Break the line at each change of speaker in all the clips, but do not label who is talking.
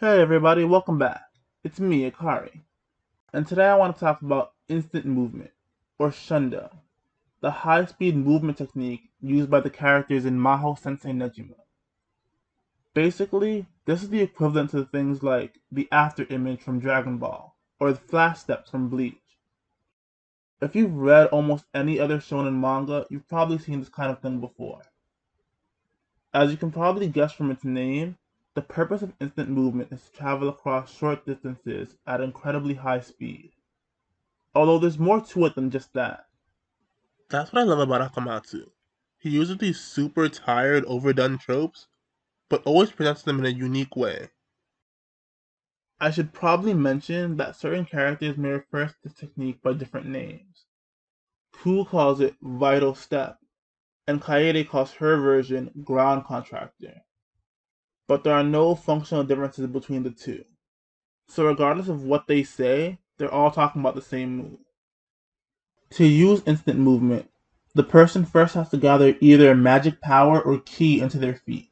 Hey everybody, welcome back. It's me, Akari, and today I want to talk about instant movement, or shundo, the high-speed movement technique used by the characters in Mahou Sensei Negima. Basically, this is the equivalent to things like the after image from Dragon Ball, or the flash steps from Bleach. If you've read almost any other shonen manga, you've probably seen this kind of thing before. As you can probably guess from its name, the purpose of instant movement is to travel across short distances at incredibly high speed. Although there's more to it than just that.
That's what I love about Akamatsu. He uses these super tired, overdone tropes, but always presents them in a unique way.
I should probably mention that certain characters may refer to this technique by different names. Ku calls it vital step, and Kaede calls her version ground contractor. But there are no functional differences between the two. So regardless of what they say, they're all talking about the same move. To use instant movement, the person first has to gather either magic power or ki into their feet,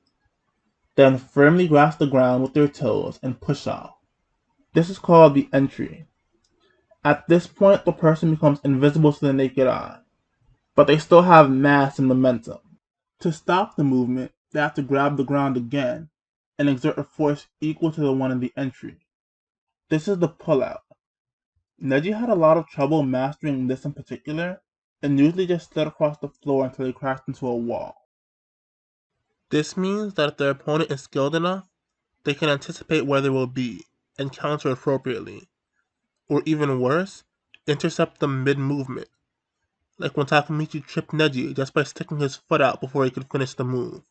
then firmly grasp the ground with their toes and push off. This is called the entry. At this point, the person becomes invisible to the naked eye, but they still have mass and momentum. To stop the movement, they have to grab the ground again and exert a force equal to the one in the entry. This is the pullout. Neji had a lot of trouble mastering this in particular, and usually just slid across the floor until he crashed into a wall.
This means that if their opponent is skilled enough, they can anticipate where they will be and counter appropriately. Or even worse, intercept them mid-movement, like when Takamichi tripped Neji just by sticking his foot out before he could finish the move.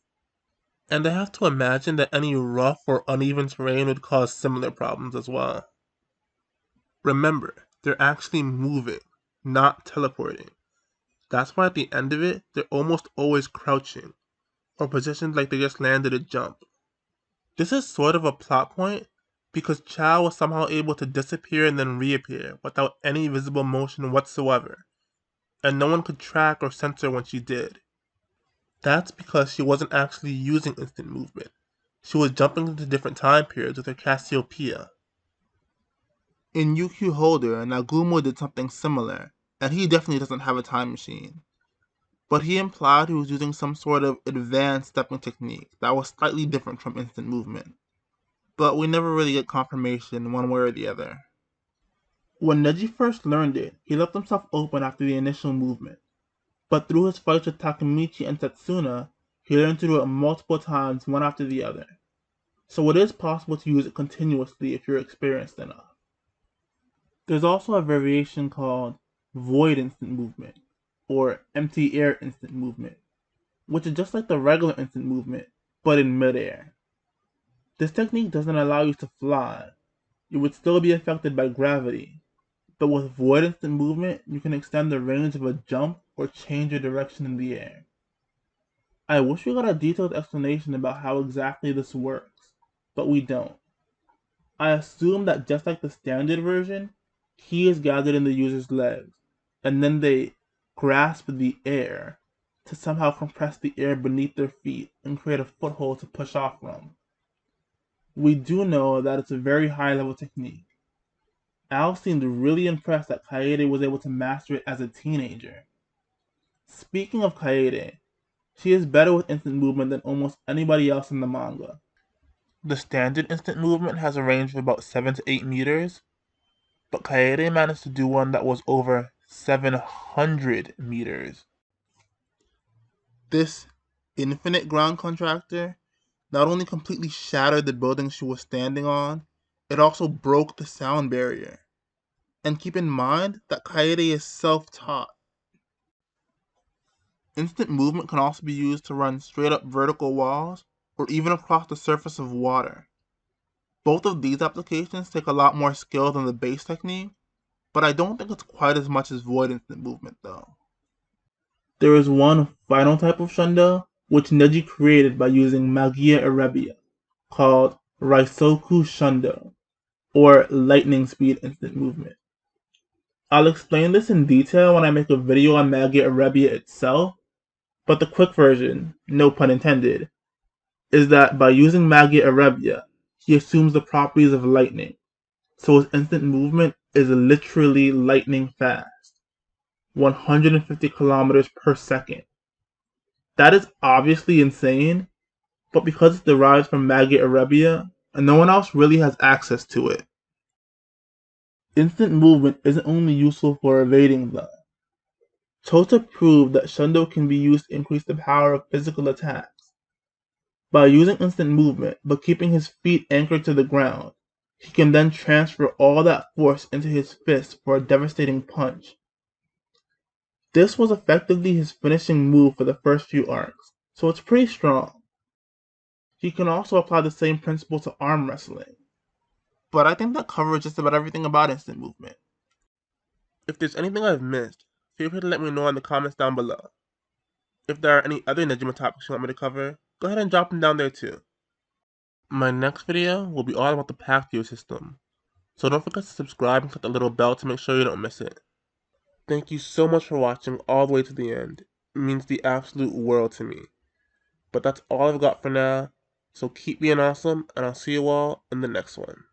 And I have to imagine that any rough or uneven terrain would cause similar problems as well. Remember, they're actually moving, not teleporting. That's why at the end of it, they're almost always crouching, or positioned like they just landed a jump. This is sort of a plot point because Chow was somehow able to disappear and then reappear without any visible motion whatsoever, and no one could track or censor when she did. That's because she wasn't actually using instant movement. She was jumping into different time periods with her Cassiopeia.
In UQ Holder, Nagumo did something similar, and he definitely doesn't have a time machine. But he implied he was using some sort of advanced stepping technique that was slightly different from instant movement. But we never really get confirmation one way or the other. When Neji first learned it, he left himself open after the initial movement, but through his fights with Takemichi and Setsuna, he learned to do it multiple times one after the other. So it is possible to use it continuously if you're experienced enough. There's also a variation called void instant movement, or empty air instant movement, which is just like the regular instant movement, but in midair. This technique doesn't allow you to fly. You would still be affected by gravity, but with void instant movement, you can extend the range of a jump or change your direction in the air. I wish we got a detailed explanation about how exactly this works, but we don't. I assume that just like the standard version, ki is gathered in the user's legs, and then they grasp the air to somehow compress the air beneath their feet and create a foothold to push off from. We do know that it's a very high level technique. Al seemed really impressed that Kaede was able to master it as a teenager. Speaking of Kaede, she is better with instant movement than almost anybody else in the manga. The standard instant movement has a range of about 7 to 8 meters, but Kaede managed to do one that was over 700 meters. This infinite ground contractor not only completely shattered the building she was standing on, it also broke the sound barrier. And keep in mind that Kaede is self-taught. Instant movement can also be used to run straight up vertical walls or even across the surface of water. Both of these applications take a lot more skill than the base technique, but I don't think it's quite as much as void instant movement though. There is one final type of shundo which Neji created by using Magia Erebia, called Raisoku Shundo, or lightning speed instant movement. I'll explain this in detail when I make a video on Magia Erebia itself, but the quick version, no pun intended, is that by using Magia Erebia, he assumes the properties of lightning, so his instant movement is literally lightning fast, 150 kilometers per second. That is obviously insane, but because it derives from Maggot Erebia, and no one else really has access to it. Instant movement isn't only useful for evading though. Tota proved that Shundo can be used to increase the power of physical attacks. By using instant movement, but keeping his feet anchored to the ground, he can then transfer all that force into his fist for a devastating punch. This was effectively his finishing move for the first few arcs, so it's pretty strong. He can also apply the same principle to arm wrestling. But I think that covers just about everything about instant movement.
If there's anything I've missed, feel free to let me know in the comments down below. If there are any other Negima topics you want me to cover, go ahead and drop them down there too. My next video will be all about the pack view system, so don't forget to subscribe and click the little bell to make sure you don't miss it. Thank you so much for watching all the way to the end. It means the absolute world to me. But that's all I've got for now, so keep being awesome, and I'll see you all in the next one.